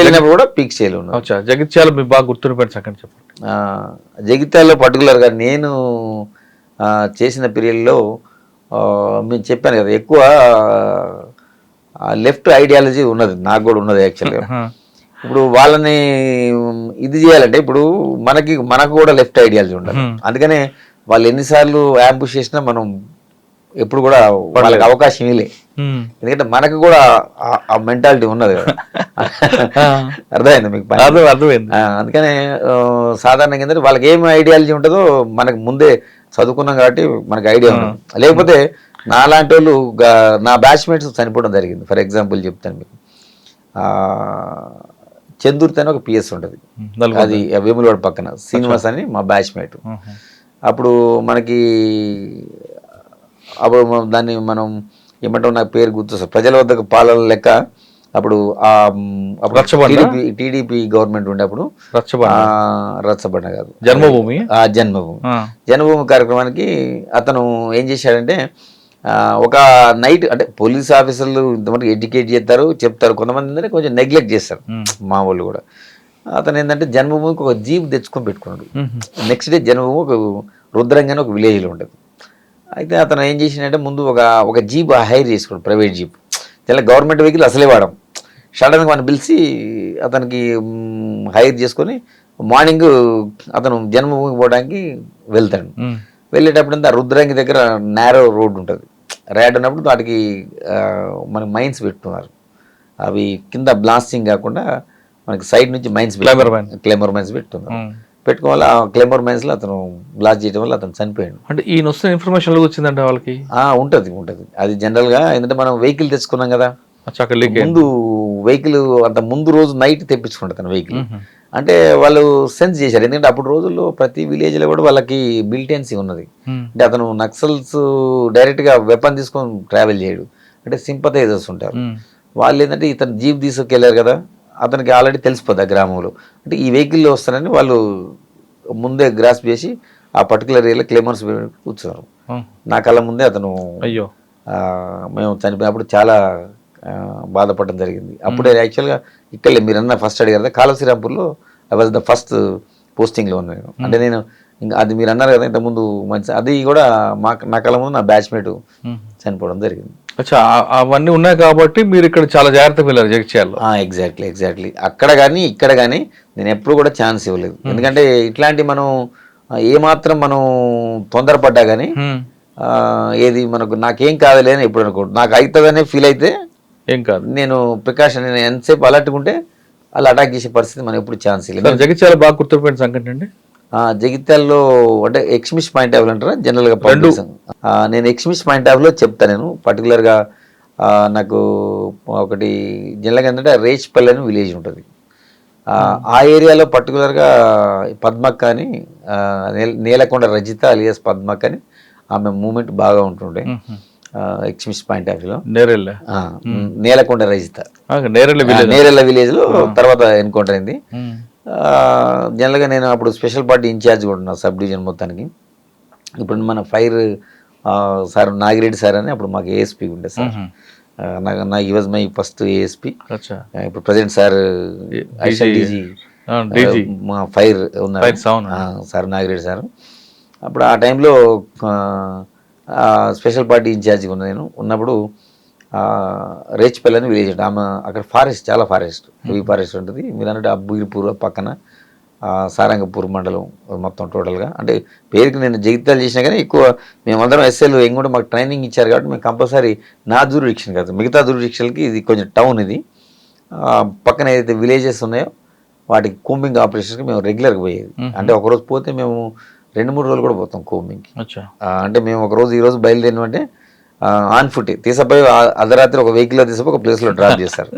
వెళ్ళినప్పుడు కూడా peak sale ఉన్నది. జగిత్యాల మీకు బాగా గుర్తుండిపోయిన సంగతి చెప్పండి. జగిత్యాలలో పర్టికులర్గా నేను చేసిన పీరియడ్లో మేము చెప్పాను కదా, ఎక్కువ లెఫ్ట్ ఐడియాలజీ ఉన్నది, నాకు కూడా ఉన్నది యాక్చువల్గా. ఇప్పుడు వాళ్ళని ఇది చేయాలంటే ఇప్పుడు మనకు కూడా లెఫ్ట్ ఐడియాలజీ ఉండాలి. అందుకనే వాళ్ళు ఎన్నిసార్లు యాంపుష్ చేసినా మనం ఎప్పుడు కూడా వాళ్ళకి అవకాశం ఇవ్వలే. ఎందుకంటే మనకు కూడా ఆ మెంటాలిటీ ఉన్నది కదా. అర్థమైంది మీకు? అర్థమైంది. అందుకనే సాధారణంగా ఏంటంటే వాళ్ళకి ఏం ఐడియాలజీ ఉంటుందో మనకు ముందే చదువుకున్నాం కాబట్టి మనకు ఐడియా ఉండదు. లేకపోతే నాలాంటి వాళ్ళు నా బ్యాచ్మేట్స్ చనిపోవడం జరిగింది. ఫర్ ఎగ్జాంపుల్ చెప్తాను మీకు. చందుర్తి అని ఒక పిఎస్ ఉంటుంది, అది వేములవాడ పక్కన, శ్రీనివాస్ అని మా బ్యాచ్మేట్. అప్పుడు దాన్ని మనం ఏమంటాం, నాకు పేరు గుర్తొస్తుంది, ప్రజల వద్దకు పాలన లెక్క. అప్పుడు టీడీపీ గవర్నమెంట్ ఉండే అప్పుడు రచ్చబండ కాదు, జన్మభూమి కార్యక్రమానికి అతను ఏం చేశాడంటే, ఒక నైట్ అంటే పోలీస్ ఆఫీసర్లు ఇంతమంది ఎడ్యుకేట్ చేస్తారు, చెప్తారు, కొంతమంది ఏంటంటే కొంచెం నెగ్లెక్ట్ చేస్తారు మా వాళ్ళు కూడా. అతను ఏంటంటే జన్మభూమికి ఒక జీప్ తెచ్చుకొని పెట్టుకున్నాడు. నెక్స్ట్ డే జన్మభూమి ఒక రుద్రంగా ఒక విలేజ్లో ఉంటుంది. అయితే అతను ఏం చేసిందంటే ముందు ఒక జీప్ హైర్ చేసుకున్నాడు, ప్రైవేట్ జీప్. తెల్ల గవర్నమెంట్ వెహికల్ అసలే వాడడం. సడన్గా మనం పిలిచి అతనికి హైర్ చేసుకొని మార్నింగ్ అతను జన్మభూమికి పోవడానికి వెళ్తాడు. వెళ్ళేటప్పుడు ఆ రుద్రంగి దగ్గర నేరో రోడ్ ఉంటుంది, ర్యాడ్ ఉన్నప్పుడు వాటికి మనకి మైన్స్ పెట్టుకున్నారు. అవి కింద బ్లాస్టింగ్ కాకుండా మనకి సైడ్ నుంచి క్లైమర్ మైన్స్ పెట్టుకున్నారు. పెట్టుకోవాలి. ఆ క్లైమర్ మైన్స్ లో అతను బ్లాస్ట్ చేయడం వల్ల అతను చనిపోయాడు. అంటే ఈయన వస్తున్న ఇన్ఫర్మేషన్ వచ్చిందంటే వాళ్ళకి ఉంటుంది. అది జనరల్ గా ఎందుకంటే మనం వెహికల్ తెచ్చుకున్నాం కదా, ముందు వెహికల్ అంత ముందు రోజు నైట్ తెప్పించుకుంటారు తన వెహికల్. అంటే వాళ్ళు సెన్స్ చేశారు, ఎందుకంటే అప్పుడు రోజుల్లో ప్రతి విలేజ్ లో కూడా వాళ్ళకి మిలిటెన్సీ ఉన్నది. అంటే అతను నక్సల్స్ డైరెక్ట్ గా వెపన్ తీసుకొని ట్రావెల్ చేయడు, అంటే సింపథైజర్స్ ఉంటారు. వాళ్ళు ఏంటంటే ఇతను జీప్ తీసుకెళ్లారు కదా, అతనికి ఆల్రెడీ తెలిసిపోద్ది ఆ గ్రామంలో, అంటే ఈ వెహికల్లో వస్తారని వాళ్ళు ముందే గ్రాస్ప్ చేసి ఆ పర్టికులర్ ఏరియాలో క్లైమర్స్ కూర్చున్నారు. నా కళ్ళ ముందే అతను, అయ్యో మేము చనిపోయినప్పుడు చాలా బాధపడడం జరిగింది. అప్పుడే యాక్చువల్గా ఇక్కడ మీరన్నా ఫస్ట్ అడిగారు కదా, కాళశ్రీరాంపూర్లో ఐ వాజ్ ద ఫస్ట్ పోస్టింగ్లో ఉన్నాను. అంటే నేను ఇంకా అది మీరు అన్నారు కదా ఇంతకుముందు, మంచి అది కూడా నా కళ్ళ ముందు నా బ్యాచ్మేట్ చనిపోవడం జరిగింది. అవన్నీ ఉన్నాయి కాబట్టి మీరు ఇక్కడ చాలా జాగ్రత్తగా వెళ్ళారు జగిత్యాలలో. ఎగ్జాక్ట్లీ అక్కడ కానీ ఇక్కడ కానీ నేను ఎప్పుడు కూడా ఛాన్స్ ఇవ్వలేదు. ఎందుకంటే ఇట్లాంటి మనం ఏమాత్రం మనం తొందరపడ్డా కానీ ఏది నాకేం కాదులే అని ఎప్పుడు అనుకోండి, నాకు అవుతుందనే ఫీల్ అయితే ఏం కాదు, నేను ప్రికాషన్ ఎంతసేపు అలర్ట్గా ఉంటే అలా అటాక్ చేసే పరిస్థితి మనం ఎప్పుడు ఛాన్స్ ఇవ్వలేదు. జగిత్యాల బాగా గుర్తుపోయిన సంఘటన అండి? జగిత్యాలలో అంటే ఎక్స్మిస్ పాయింట్ ఆఫ్ అంటారా జనరల్గా నేను ఎక్స్మిస్ పాయింట్ ఆఫ్ లో చెప్తాను. నేను పర్టికులర్గా నాకు ఒకటి జనరల్గా ఏంటంటే రేచ్పల్లి అని విలేజ్ ఉంటుంది. ఆ ఏరియాలో పర్టికులర్గా పద్మక్క అని, నేలకొండ రజిత అలియాస్ పద్మక్క అని ఆమె మూమెంట్ బాగా ఉంటుండే ఎక్స్మిస్ పాయింట్ ఆఫ్ వ్యూలో. నేలకొండ రజిత నేరెళ్ళ విలేజ్ లో తర్వాత ఎన్కౌంటర్ అయింది. జనరల్గా నేను అప్పుడు స్పెషల్ పార్టీ ఇన్ఛార్జ్ కూడా ఉన్నా సబ్ డివిజన్ మొత్తానికి. ఇప్పుడు మన ఫైర్ సార్ నాగిరెడ్డి సార్ అని అప్పుడు మాకు ఏఎస్పీ ఉండే సార్, నా ఈ వాజ్ మై ఫస్ట్ ఏఎస్పీ. ఇప్పుడు ప్రజెంట్ సార్ డీజీ మా ఫైర్ ఉన్నారు సార్ నాగిరెడ్డి సార్. అప్పుడు ఆ టైంలో స్పెషల్ పార్టీ ఇన్ఛార్జిగా ఉన్నా నేను. ఉన్నప్పుడు రేచ్పల్లి అని విలేజ్ ఉంటుంది, ఆమె అక్కడ ఫారెస్ట్ చాలా హెవీ ఫారెస్ట్ ఉంటుంది. మీరు అన్నట్టు అబ్బగిరిపూర్ పక్కన సారంగపూర్ మండలం మొత్తం టోటల్గా. అంటే పేరుకి నేను జగిత్యాలు చేసినా కానీ ఎక్కువ మేమందరం ఎస్ఎల్ కూడా మాకు ట్రైనింగ్ ఇచ్చారు కాబట్టి మేము కంపల్సరీ నా జ్యూరిడిక్షన్ కాదు, మిగతా జ్యూరిడిక్షన్కి ఇది కొంచెం టౌన్. ఇది పక్కన ఏదైతే విలేజెస్ ఉన్నాయో వాటికి కూంబింగ్ ఆపరేషన్కి మేము రెగ్యులర్గా పోయేది. అంటే ఒకరోజు పోతే మేము 2-3 రోజులు కూడా పోతాం కూంబింగ్కి. అంటే మేము ఈరోజు బయలుదేరినామంటే ఆన్ ఫుట్ తీసపోయి అర్ధరాత్రి ఒక వెహికల్లో తీసపోయి ఒక ప్లేస్లో డ్రాప్ చేస్తారు.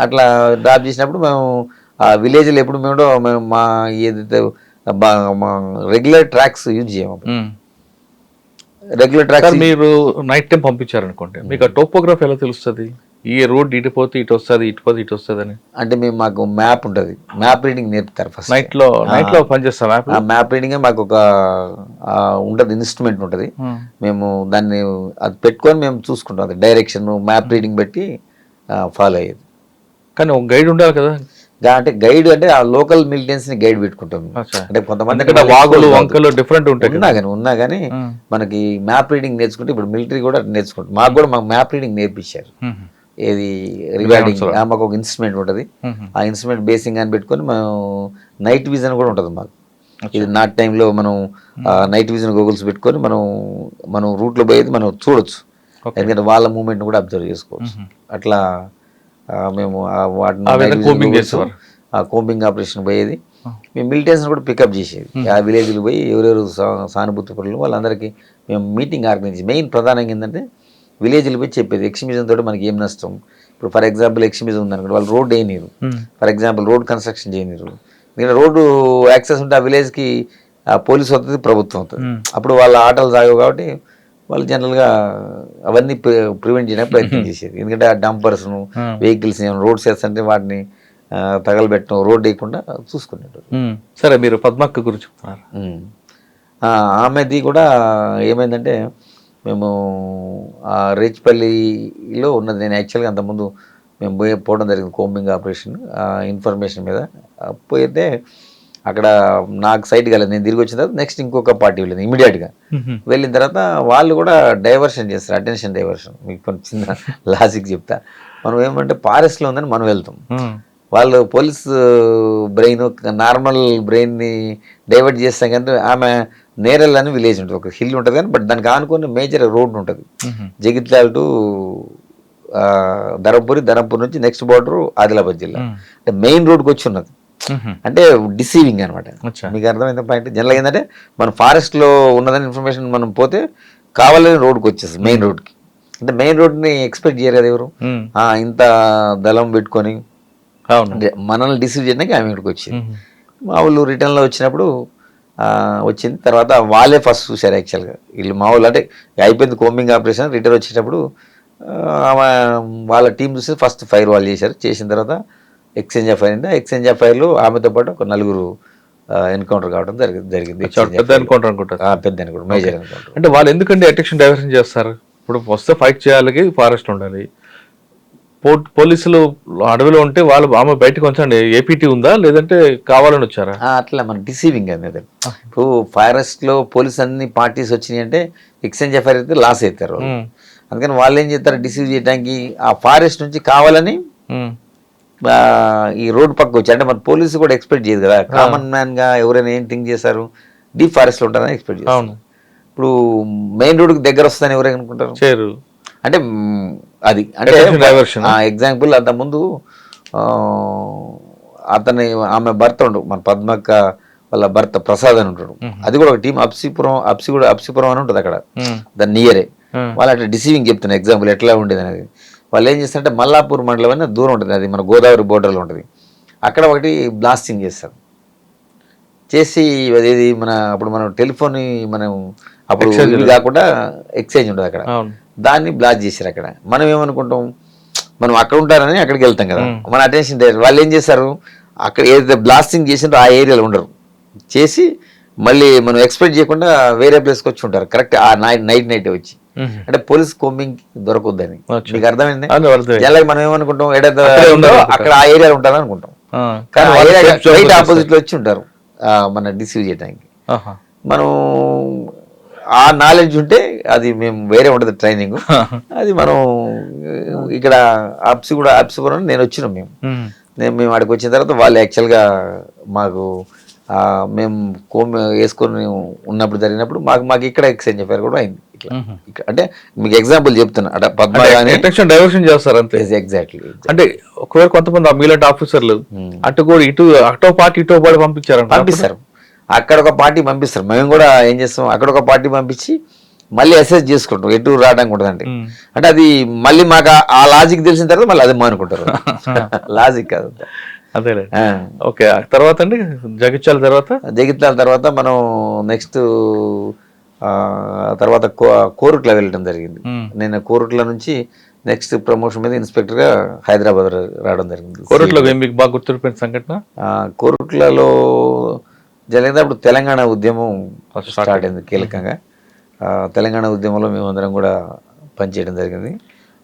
అట్లా డ్రాప్ చేసినప్పుడు మేము ఆ విలేజ్లో ఎప్పుడు మేము మా ఏదైతే మా రెగ్యులర్ ట్రాక్స్ యూజ్ చేయము. రెగ్యులర్ ట్రాక్స్ మీరు నైట్ టైం పంపించారనుకోండి, మీకు ఆ టోపోగ్రఫీ ఎలా తెలుస్తుంది? ఈ రోడ్ ఇటు పోతే ఇటు వస్తుంది, ఇటు పోతే ఇటు వస్తుంది అని? అంటే మాకు మ్యాప్ ఉంటుంది, మ్యాప్ రీడింగ్ నేర్పుతారు ఫస్ట్. నైట్ లో పనిచేస్తాం. మ్యాప్ రీడింగ్ మాకు ఒక ఉంటుంది, ఇన్స్ట్రుమెంట్ ఉంటుంది. మేము దాన్ని అది పెట్టుకొని మేము చూసుకుంటాం, అది డైరెక్షన్ మ్యాప్ రీడింగ్ బట్టి ఫాలో అయ్యేది. కానీ ఒక గైడ్ ఉండాలి కదా. అంటే గైడ్ అంటే ఆ లోకల్ మిలిటెన్స్ ని గైడ్ పెట్టుకుంటాం. అచ్చా. అంటే కొంతమంది ఎందుకంటే వాగులు వంకలు డిఫరెంట్ ఉంటాయి కదా. ఉన్నా కానీ మనకి మ్యాప్ రీడింగ్ నేర్చుకుంటే ఇప్పుడు మిలిటరీ కూడా నేర్చుకుంటాం. మాకు కూడా మాకు మ్యాప్ రీడింగ్ నేర్పించారు. ఏది రిగార్డింగ్ మాకు ఒక ఇన్స్ట్రుమెంట్ ఉంటుంది. ఆ ఇన్స్ట్రుమెంట్ బేసింగ్ అని పెట్టుకొని మనం నైట్ విజన్ కూడా ఉంటుంది మాకు. ఇది నాట్ టైంలో మనం నైట్ విజన్ గూగుల్స్ పెట్టుకొని మనం రూట్లో పోయేది మనం చూడొచ్చు. ఎందుకంటే వాళ్ళ మూమెంట్ కూడా అబ్జర్వ్ చేసుకోవచ్చు. అట్లా మేము వాటిని కోంబింగ్ ఆపరేషన్ పోయేది. మేము మిలిటెన్స్ కూడా పికప్ చేసేది. ఆ విలేజ్లు పోయి ఎవరెవరు సానుభూతి పరులు వాళ్ళందరికీ మేము మీటింగ్ ఆర్గనైజ్. మెయిన్ ప్రధానంగా ఏంటంటే విలేజ్లు పోయి చెప్పేది ఎక్స్ట్రీమిజం తోటి మనకి ఏం నష్టం. ఇప్పుడు ఫర్ ఎగ్జాంపుల్ ఎక్స్ట్రీమిజం ఉందనుకోండి, వాళ్ళు రోడ్ వేయనీరు. ఫర్ ఎగ్జాంపుల్ రోడ్ కన్స్ట్రక్షన్ చేయనీరు. ఇక్కడ రోడ్డు యాక్సెస్ ఉంటే ఆ విలేజ్కి పోలీసు అవుతుంది, ప్రభుత్వం అవుతుంది. అప్పుడు వాళ్ళ ఆటలు సాగవు కాబట్టి వాళ్ళు జనరల్గా అవన్నీ ప్రివెంట్ చేయడానికి ప్రయత్నం చేసేది. ఎందుకంటే ఆ డంపర్స్ను వెహికల్స్ రోడ్స్ వేస్తుంటే వాటిని తగలబెట్టడం, రోడ్ వేయకుండా చూసుకునేటప్పుడు. సరే, మీరు పద్మక్క గురించి చెప్తున్నారు. ఆమెది కూడా ఏమైందంటే మేము రేచిపల్లిలో ఉన్నది. నేను యాక్చువల్గా అంతకుముందు మేము పోవడం జరిగింది కోంబింగ్ ఆపరేషన్ ఇన్ఫర్మేషన్ మీద. పోయితే అక్కడ నాకు సైట్ కాలేదు. నేను తిరిగి వచ్చిన తర్వాత నెక్స్ట్ ఇంకొక పార్టీ వెళ్ళింది. ఇమీడియట్గా వెళ్ళిన తర్వాత వాళ్ళు కూడా డైవర్షన్ చేస్తారు, అటెన్షన్ డైవర్షన్. మీకు కొంచెం చిన్న లాజిక్ చెప్తా. మనం ఏమంటే ఫారెస్ట్లో ఉందని మనం వెళ్తాం. వాళ్ళు పోలీస్ బ్రెయిన్ నార్మల్ బ్రెయిన్ని డైవర్ట్ చేస్తాం. కానీ ఆమె నేరల్ అని విలేజ్ ఉంటుంది, ఒక హిల్ ఉంటుంది. కానీ బట్ దానికి ఆనుకుని మేజర్ రోడ్ ఉంటుంది. జగిత్యాల టు ధరంపూర్ నుంచి నెక్స్ట్ బార్డర్ ఆదిలాబాద్ జిల్లా. అంటే మెయిన్ రోడ్కి వచ్చి ఉన్నది. అంటే డిసీవింగ్ అనమాట. మీకు అర్థమైంది పాయింట్. జనరల్గా ఏంటంటే మనం ఫారెస్ట్లో ఉన్నదని ఇన్ఫర్మేషన్ మనం పోతే కావాలని రోడ్కి వచ్చేస్తుంది, మెయిన్ రోడ్కి. అంటే మెయిన్ రోడ్ని ఎక్స్పెక్ట్ చేయరు కదా ఎవరు. ఇంత దళం పెట్టుకొని మనల్ని డిసీవ్ చేయడానికి ఆమె ఇక్కడికి వచ్చింది. మా వాళ్ళు రిటర్న్లో వచ్చినప్పుడు వచ్చింది. తర్వాత వాళ్ళే ఫస్ట్ చూశారు యాక్చువల్గా. వీళ్ళు మా వాళ్ళు అంటే అయిపోయింది కోంబింగ్ ఆపరేషన్. రిటర్న్ వచ్చేటప్పుడు వాళ్ళ టీం చూసి ఫస్ట్ ఫైర్ వాళ్ళు చేశారు. చేసిన తర్వాత ఎక్స్చేంజ్ ఆఫ్ ఫైర్ అయింది. ఎక్స్చేంజ్ ఆఫ్ ఫైర్లో ఆమెతో పాటు ఒక 4 ఎన్కౌంటర్ కావడం జరిగింది. పెద్ద ఎన్కౌంటర్ అనుకుంటారు. పెద్ద ఎన్కౌంటర్, మేజర్ ఎన్కౌంటర్. అంటే వాళ్ళు ఎందుకంటే అటెన్షన్ డైవర్షన్ చేస్తారు? ఇప్పుడు వస్తే ఫైట్ చేయాలి, ఫారెస్ట్ ఉండాలి. పోలీసులు అడవిలో ఉంటే వాళ్ళు ఆమె బయటకు వచ్చండి. ఏపీటీ ఉందా లేదంటే కావాలని వచ్చారా? అట్లా మన డిసీవింగ్ అనేది. ఇప్పుడు ఫారెస్ట్ లో పోలీస్ అన్ని పార్టీస్ వచ్చినాయి అంటే ఎక్స్చేంజ్ ఆఫ్ ఫైర్ అయితే లాస్ అవుతారు. అందుకని వాళ్ళు ఏం చేస్తారు, డిసీవ్ చేయడానికి ఆ ఫారెస్ట్ నుంచి కావాలని ఈ రోడ్ పక్క వచ్చి. అంటే మన పోలీసు కూడా ఎక్స్పెక్ట్ చేయదు కదా. కామన్ మ్యాన్ గా ఎవరైనా ఏం థింక్ చేస్తారు, డీప్ ఫారెస్ట్ లో ఉంటారని ఎక్స్పెక్ట్ చేస్తారు. ఇప్పుడు మెయిన్ రోడ్ కి దగ్గర వస్తుందని ఎవరైనా అనుకుంటారు. అంటే అది అంటే ఎగ్జాంపుల్ అంతకుముందు ఆమె భర్త ఉండు, మన పద్మక్క వాళ్ళ భర్త ప్రసాద్ అని ఉంటాడు. అది కూడా ఒక టీం అప్సిపురం అని ఉంటుంది అక్కడ, దాని నియరే. వాళ్ళు అట్లా డిసీవింగ్ చెప్తున్నారు. ఎగ్జాంపుల్ ఎట్లా ఉండేది అనేది. వాళ్ళు ఏం చేస్తారంటే మల్లాపూర్ మండలం అని దూరం ఉంటుంది, అది మన గోదావరి బోర్డర్లో ఉంటుంది. అక్కడ ఒకటి బ్లాస్టింగ్ చేస్తారు. చేసి అదేది అప్పుడు మనం టెలిఫోన్ మనం అప్పుడు ఇవి కాకుండా ఎక్స్చేంజ్ ఉంటుంది అక్కడ, దాన్ని బ్లాస్ట్ చేశారు. అక్కడ మనం ఏమనుకుంటాం, మనం అక్కడ ఉంటారని అక్కడికి వెళ్తాం కదా, మన అటెన్షన్. వాళ్ళు ఏం చేస్తారు, అక్కడ ఏదైతే బ్లాస్టింగ్ చేసిందో ఆ ఏరియాలో ఉండరు. చేసి మళ్ళీ మనం ఎక్స్పెక్ట్ చేయకుండా వేరే ప్లేస్కి వచ్చి ఉంటారు. కరెక్ట్ ఆ నైట్ వచ్చి. అంటే పోలీస్ కోంబింగ్ దొరకొద్దని. మీకు అర్థమైంది. జనరల్గా మనం ఏమనుకుంటాం, ఏదైతే అక్కడ ఆ ఏరియాలో ఉంటారని అనుకుంటాం. కానీ రైట్ ఆపోజిట్ లో వచ్చి ఉంటారు మన డిసీవ్ చేయడానికి. మనం ఆ నాలెడ్జ్ ఉంటే అది మేము వేరే ఉంటుంది ట్రైనింగ్. అది మనం ఇక్కడ అప్సిపురం నేను వచ్చినాం. మేము అక్కడికి వచ్చిన తర్వాత వాళ్ళు యాక్చువల్గా మాకు మేము వేసుకొని ఉన్నప్పుడు జరిగినప్పుడు మాకు ఇక్కడ ఎక్స్చేంజ్ అఫైర్ కూడా అయింది. ఇట్లా అంటే మీకు ఎగ్జాంపుల్ చెప్తున్నా. అంటే పద్మ డైవర్షన్ చేస్తారు అంతే. ఎగ్జాక్ట్లీ. అంటే ఒకవేళ కొంతమంది మీలాంటి ఆఫీసర్లు అటు కూడా అటో పార్టీ ఇటో పార్టీ పంపిస్తారు. అక్కడ ఒక పార్టీ పంపిస్తారు. మేము కూడా ఏం చేస్తాం, అక్కడ ఒక పార్టీ పంపించి మళ్ళీ అసెస్ చేసుకుంటాం ఎటు రావడానికి ఉంటుందండి. అంటే అది మళ్ళీ మాకు ఆ లాజిక్ తెలిసిన తర్వాత మళ్ళీ అది మానుకుంటారు. లాజిక్ కాదు. అదే. ఓకే. తర్వాత అండి జగిత్యాల తర్వాత మనం నెక్స్ట్ తర్వాత కోరుట్ల వెళ్ళడం జరిగింది. నేను కోరుట్ల నుంచి నెక్స్ట్ ప్రమోషన్ మీద ఇన్స్పెక్టర్ గా హైదరాబాద్ రావడం జరిగింది. కోరుట్లలో మీకు బాగా గుర్తుపెట్టిన సంఘటన? కోరుట్లలో జరిగింది అప్పుడు తెలంగాణ ఉద్యమం స్టార్ట్ అయింది కీలకంగా. తెలంగాణ ఉద్యమంలో మేమందరం కూడా పనిచేయడం జరిగింది.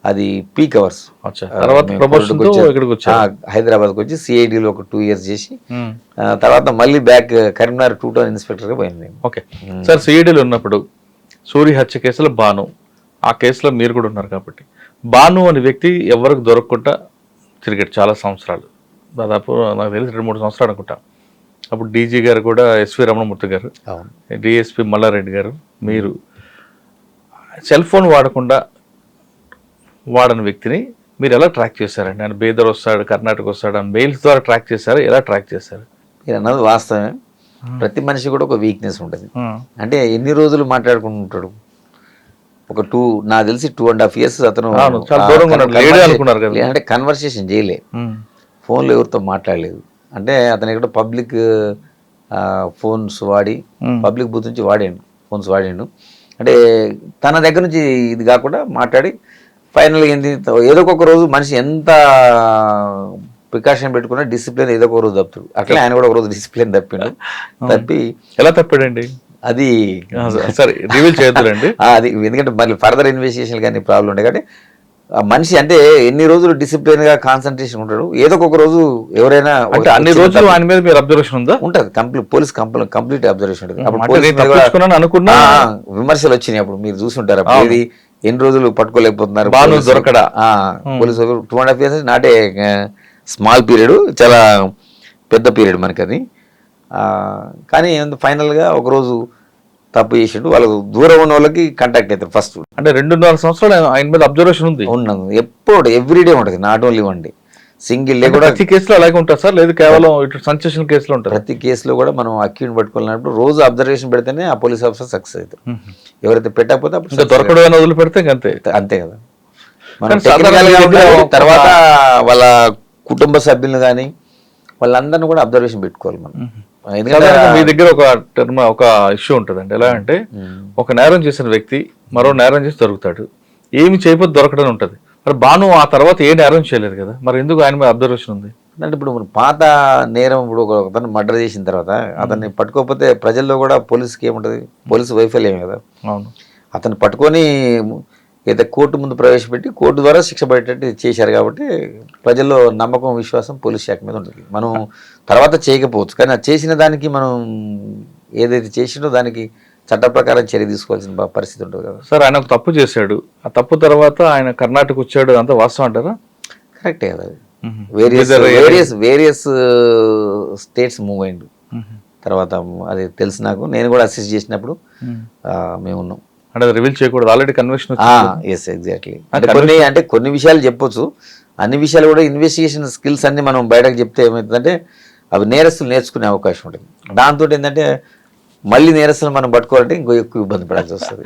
అది పీక్ అవర్స్. అచ్చా. తర్వాత ప్రమోషన్ తో ఇక్కడికి వచ్చారు. హైదరాబాద్కి వచ్చి సిఐడిలో ఒక 2 years చేసి తర్వాత మళ్ళీ బ్యాక్ కరీంనగర్ 2 టౌన్ ఇన్స్పెక్టర్గా పోయింది. ఓకే సార్, సిఐడిలో ఉన్నప్పుడు సూరి హత్య కేసులో భాను, ఆ కేసులో మీరు కూడా ఉన్నారు కాబట్టి, భాను అనే వ్యక్తి ఎవరికి దొరకకుండా తిరిగాడు చాలా సంవత్సరాలు, దాదాపు నాకు తెలిసి 2-3 సంవత్సరాలు అనుకుంటా. అప్పుడు డీజీ గారు కూడా ఎస్వి రమణమూర్తి గారు, డిఎస్పి మల్లారెడ్డి గారు, మీరు సెల్ ఫోన్ వాడకుండా వాడని వ్యక్తిని మీరు ఎలా ట్రాక్ చేశారండి? ఆయన బేదర్ వస్తాడు, కర్ణాటక వస్తాడు, ఆయన మెయిల్స్ ద్వారా ట్రాక్ చేశారు, ఎలా ట్రాక్ చేశారు? మీరు అన్నది వాస్తవమే. ప్రతి మనిషి కూడా ఒక వీక్నెస్ ఉంటుంది. అంటే ఎన్ని రోజులు మాట్లాడుకుంటుంటాడు? నాకు తెలిసి 2.5 years అతను అంటే కన్వర్సేషన్ చేయలే, ఫోన్లో ఎవరితో మాట్లాడలేదు. అంటే అతను ఇక్కడ పబ్లిక్ ఫోన్స్ వాడి పబ్లిక్ బూత్ నుంచి ఫోన్స్ వాడిండు. అంటే తన దగ్గర నుంచి ఇది కాకుండా మాట్లాడి ఫైనల్గా ఏంది, ఏదో ఒక రోజు మనిషి ఎంత ప్రికాషన్ పెట్టుకున్నా డిసిప్లిన్ ఏదో ఒక రోజు తప్పుతాడు. అట్లా ఆయన కూడా ఒక రోజు డిసిప్లిన్ తప్పి ఎలా తప్పాడండి అది సరే రివీల్ చేయొద్దులండి. అది ఎందుకంటే మళ్ళీ ఫర్దర్ ఇన్వెస్టిగేషన్ కానీ ప్రాబ్లం ఉండే కాబట్టి ఆ మనిషి అంటే ఎన్ని రోజులు డిసిప్లిన్ గా కాన్సన్ట్రేషన్ ఉంటాడు. ఏదో ఒక రోజు ఎవరైనా అంటే అన్ని రోజులు ఆయన మీద మీరు అబ్జర్వేషన్ ఉందా? ఉంటుంది, పోలీస్ కంప్లీట్ అబ్జర్వేషన్ ఉంటుంది. అనుకున్నా విమర్శలు వచ్చినాయి, అప్పుడు మీరు చూసుంటారు. అప్పుడు ఇది ఎన్ని రోజులు పట్టుకోలేకపోతున్నారు దొరకడా. పోలీసు 2.5 years నాటే స్మాల్ పీరియడ్, చాలా పెద్ద పీరియడ్ మనకి అది. కానీ ఫైనల్గా ఒకరోజు తప్పు చేసిండు. వాళ్ళకు దూరం ఉన్న వాళ్ళకి కాంటాక్ట్ అవుతారు ఫస్ట్. అంటే 2.5 సంవత్సరాలు ఆయన మీద అబ్జర్వేషన్ ఉంది. ఉన్నాను ఎప్పుడు ఎవ్రీడే ఉంటుంది, not only 1 day. Single day కూడా ప్రతి కేసులో అలాగే ఉంటుంది సార్, లేదు కేవలం ఇటు సెన్సేషన్ కేసులో ఉంటుంది? ప్రతి కేసులో కూడా మనం అక్యూని పట్టుకోవాలన్నప్పుడు రోజు అబ్జర్వేషన్ పెడితేనే ఆ పోలీస్ ఆఫీసర్ సక్సెస్ అవుతారు. ఎవరైతే పెట్టకపోతే ఇంకా దొరకడం వదిలి పెడితే అంతే అంతే కదా. మనం తర్వాత వాళ్ళ కుటుంబ సభ్యులను కానీ వాళ్ళందరినీ కూడా అబ్జర్వేషన్ పెట్టుకోవాలి మనం. ఎందుకంటే మీ దగ్గర ఒక ఇష్యూ ఉంటుందండి. ఎలా అంటే ఒక నేరం చేసిన వ్యక్తి మరో నేరం చేసి దొరుకుతాడు, ఏమి చేయకపోతే దొరకడం ఉంటుంది. మరి భాను ఆ తర్వాత ఏ నేరం చేయలేదు కదా, మరి ఎందుకు ఆయన మీద అబ్జర్వేషన్ ఉంది? అంటే ఇప్పుడు పాత నేరం, ఇప్పుడు ఒకతను మర్డర్ చేసిన తర్వాత అతన్ని పట్టుకోకపోతే ప్రజల్లో కూడా పోలీసుకి ఏముంటుంది, పోలీసు వైఫల్యం కదా. అవును, అతను పట్టుకొని ఏదో కోర్టు ముందు ప్రవేశపెట్టి కోర్టు ద్వారా శిక్ష పడేటట్టు చేశారు కాబట్టి ప్రజల్లో నమ్మకం, విశ్వాసం పోలీస్ శాఖ మీద ఉంటుంది. మనం తర్వాత చేయకపోవచ్చు, కానీ చేసిన దానికి మనం ఏదైతే చేసినో దానికి చట్ట ప్రకారం చర్య తీసుకోవాల్సిన పరిస్థితి ఉంటుంది కదా. సార్ ఆయన ఒక తప్పు చేశాడు, ఆ తప్పు తర్వాత ఆయన కర్ణాటక వచ్చాడు, అంతా వాస్తవం అంటారా? కరెక్టే కదా. వేరియస్ స్టేట్స్ మూవ్ అయిండు తర్వాత, అది తెలుసు నాకు. నేను కూడా అసిస్ట్ చేసినప్పుడు మేము ఉన్నాం. అంటే రివీల్ చేయకూడదు, ఆల్రెడీ కన్విక్షన్. Yes exactly. అంటే కొన్ని విషయాలు చెప్పొచ్చు, అన్ని విషయాలు కూడా ఇన్వెస్టిగేషన్ స్కిల్స్ అన్ని మనం బయటకు చెప్తే ఏమవుతుందంటే అవి నేరస్తులు నేర్చుకునే అవకాశం ఉంటుంది. దాంతో ఏంటంటే మళ్ళీ నేరస్తులు మనం పట్టుకోవాలంటే ఇంకో ఎక్కువ ఇబ్బంది పడాల్సి వస్తుంది.